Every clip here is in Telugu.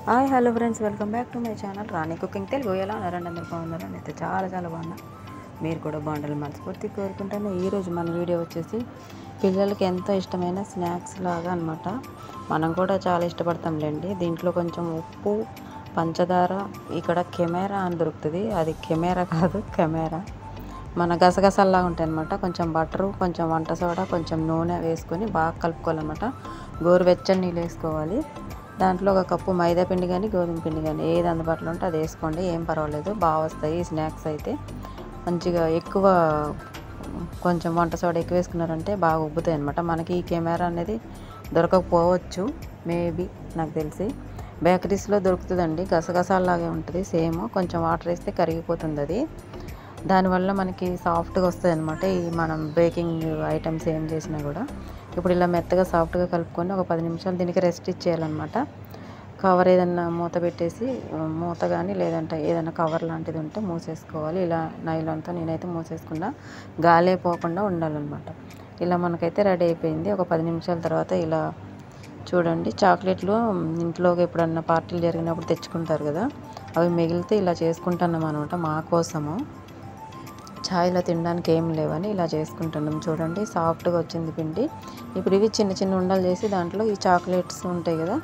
Hi hello friends, welcome back to my channel Rani cooking Telugu. ఎలా ఉన్నారండి? అందరు బాగున్నారు? అయితే చాలా బాగున్నా. మీరు కూడా బాగుండాలని మనస్ఫూర్తి కోరుకుంటాను. ఈరోజు మన వీడియో వచ్చేసి పిల్లలకి ఎంతో ఇష్టమైన స్నాక్స్ లాగా అనమాట. మనం కూడా చాలా ఇష్టపడతాంలేండి. దీంట్లో కొంచెం ఉప్పు, పంచదార, ఇక్కడ కెమెరా అని దొరుకుతుంది. అది కెమెరా కాదు, కెమెరా. మన గసగసాల్లాగా ఉంటాయి అనమాట. కొంచెం బటరు, కొంచెం వంట సోడా, కొంచెం నూనె వేసుకొని బాగా కలుపుకోవాలన్నమాట. గోరువెచ్చని నీళ్ళు వేసుకోవాలి. దాంట్లో ఒక కప్పు మైదా పిండి కానీ గోధుమ పిండి కానీ ఏది అందుబాటులో ఉంటే అది వేసుకోండి. ఏం పర్వాలేదు, బాగా వస్తాయి ఈ స్నాక్స్ అయితే. మంచిగా ఎక్కువ కొంచెం వంట సోడా ఎక్కువ వేసుకున్నారంటే బాగా ఉబ్బుతాయి అనమాట. మనకి ఈ కెమెరా అనేది దొరకకపోవచ్చు, మేబీ, నాకు తెలిసి. బేకరీస్లో దొరుకుతుందండి, గసగసాలాగే ఉంటుంది సేమ్. కొంచెం వాటర్ వేస్తే కరిగిపోతుంది అది. దానివల్ల మనకి సాఫ్ట్గా వస్తుంది అనమాట. ఈ మనం బేకింగ్ ఐటమ్స్ ఏం చేసినా కూడా. ఇప్పుడు ఇలా మెత్తగా సాఫ్ట్గా కలుపుకొని ఒక 10 నిమిషాలు దీనికి రెస్ట్ ఇచ్చేయాలన్నమాట. కవర్ ఏదన్నా మూత పెట్టేసి, మూత కానీ లేదంటే ఏదైనా కవర్ లాంటిది ఉంటే మూసేసుకోవాలి. ఇలా నైలాన్తో నేనైతే మూసేసుకున్నా, గాలే పోకుండా ఉండాలన్నమాట. ఇలా మనకైతే రెడీ అయిపోయింది. ఒక 10 నిమిషాల తర్వాత ఇలా చూడండి. చాక్లెట్లు ఇంట్లోకి ఎప్పుడన్నా పార్టీలు జరిగినప్పుడు తెచ్చుకుంటారు కదా, అవి మిగిలితే ఇలా చేసుకుంటున్నాం అనమాట మా కోసము. ఛాయ్లో తినడానికి ఏం లేవని ఇలా చేసుకుంటున్నాం. చూడండి, సాఫ్ట్గా వచ్చింది పిండి. ఇప్పుడు ఇవి చిన్న చిన్న ఉండలు చేసి దాంట్లో ఈ చాక్లెట్స్ ఉంటాయి కదా,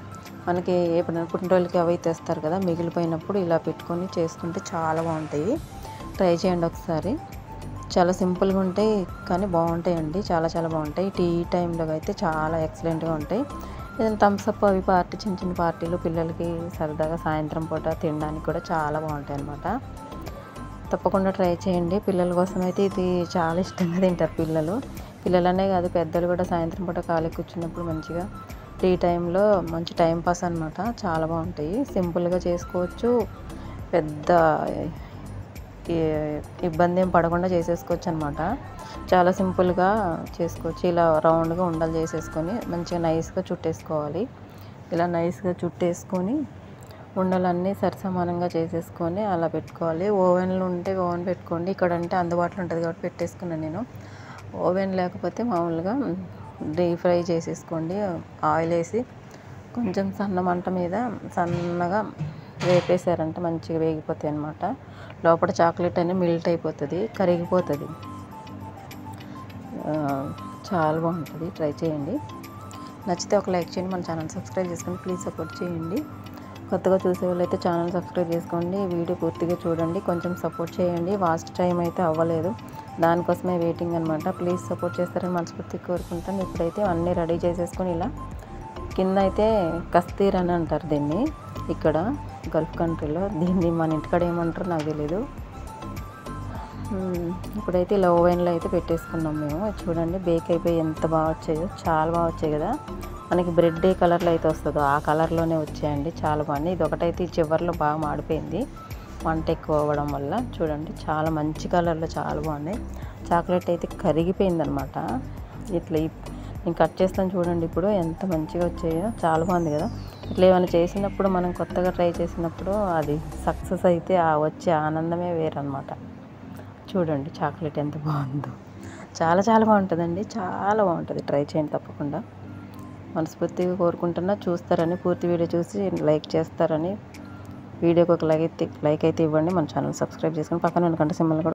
మనకి ఎప్పుడైనా పుట్టినరోజులకి అవి తెస్తారు కదా, మిగిలిపోయినప్పుడు ఇలా పెట్టుకొని చేసుకుంటే చాలా బాగుంటాయి. ట్రై చేయండి ఒకసారి. చాలా సింపుల్గా ఉంటాయి కానీ బాగుంటాయండి, చాలా బాగుంటాయి. టీ టైంలో అయితే చాలా ఎక్సలెంట్గా ఉంటాయి. ఏదైనా థమ్స్అప్ అవి పార్టీ, చిన్న చిన్న పార్టీలు పిల్లలకి సరదాగా సాయంత్రం పూట తినడానికి కూడా చాలా బాగుంటాయి అన్నమాట. తప్పకుండా ట్రై చేయండి. పిల్లల కోసం అయితే ఇది చాలా ఇష్టంగా తింటారు పిల్లలనే కాదు, పెద్దలు కూడా సాయంత్రం పూట ఖాళీ కూర్చున్నప్పుడు మంచిగా టీ టైంలో మంచి టైం పాస్ అనమాట. చాలా బాగుంటాయి, సింపుల్గా చేసుకోవచ్చు. పెద్ద ఇబ్బంది ఏం పడకుండా చేసేసుకోవచ్చు అనమాట. చాలా సింపుల్గా చేసుకోవచ్చు. ఇలా రౌండ్గా ఉండలు చేసేసుకొని మంచిగా నైస్గా చుట్టేసుకోవాలి. ఇలా నైస్గా చుట్టేసుకొని ఉండలన్నీ సరిసమానంగా చేసేసుకొని అలా పెట్టుకోవాలి. ఓవెన్లు ఉంటే ఓవెన్ పెట్టుకోండి. ఇక్కడ అంటే అందుబాటులో ఉంటుంది కాబట్టి పెట్టేసుకున్నాను నేను. ఓవెన్ లేకపోతే మామూలుగా డీప్ ఫ్రై చేసేసుకోండి. ఆయిల్ వేసి కొంచెం సన్న మంట మీద సన్నగా వేపేసారంటే మంచిగా వేగిపోతాయి అన్నమాట. లోపల చాక్లెట్ అనేది మెల్ట్ అయిపోతుంది, కరిగిపోతుంది. చాలా బాగుంటుంది, ట్రై చేయండి. నచ్చితే ఒక లైక్ చేయండి, మన ఛానల్ సబ్స్క్రైబ్ చేసుకోండి. ప్లీజ్ సపోర్ట్ చేయండి. కొత్తగా చూసే వాళ్ళైతే ఛానల్ సబ్స్క్రైబ్ చేసుకోండి. వీడియో పూర్తిగా చూడండి, కొంచెం సపోర్ట్ చేయండి. వాస్ట్ టైం అయితే అవ్వలేదు, దానికోసమే వెయిటింగ్ అనమాట. ప్లీజ్ సపోర్ట్ చేస్తారని మనస్ఫూర్తిగా కోరుకుంటాను. ఇప్పుడైతే అన్నీ రెడీ చేసేసుకొని ఇలా కింద అయితే కస్తీర్ అని అంటారు దీన్ని, ఇక్కడ గల్ఫ్ కంట్రీలో. దీన్ని మన ఇంటికాడ ఏమంటారో నాకు తెలీదు. ఇప్పుడైతే ఇలా ఓవెన్లో అయితే పెట్టేసుకున్నాం మేము. చూడండి, బేక్ అయిపోయి ఎంత బాగా వచ్చాయో, చాలా బాగా వచ్చాయి కదా. మనకి బ్రెడ్ ఏ కలర్లో అయితే వస్తుందో ఆ కలర్లోనే వచ్చాయండి, చాలా బాగున్నాయి. ఇది ఒకటైతే ఈ చివరిలో బాగా మాడిపోయింది వంట ఎక్కువ అవ్వడం వల్ల. చూడండి, చాలా మంచి కలర్లో చాలా బాగున్నాయి. చాక్లెట్ అయితే కరిగిపోయింది అనమాట. ఇట్లా నేను కట్ చేస్తాను చూడండి, ఇప్పుడు ఎంత మంచిగా వచ్చాయో, చాలా బాగుంది కదా. ఇట్లా ఏమైనా చేసినప్పుడు, మనం కొత్తగా ట్రై చేసినప్పుడు అది సక్సెస్ అయితే ఆ వచ్చే ఆనందమే వేరనమాట. చూడండి చాక్లెట్ ఎంత బాగుందో, చాలా బాగుంటుందండి, చాలా బాగుంటుంది. ట్రై చేయండి తప్పకుండా. మనస్ఫూర్తిగా కోరుకుంటున్నా. చూస్తారని, పూర్తి వీడియో చూసి లైక్ చేస్తారని. వీడియోకి ఒక లైక్ అయితే ఇవ్వండి. మన ఛానల్ సబ్స్క్రైబ్ చేసుకొని పక్కన ఉన్న గంట సింబల్ కూడా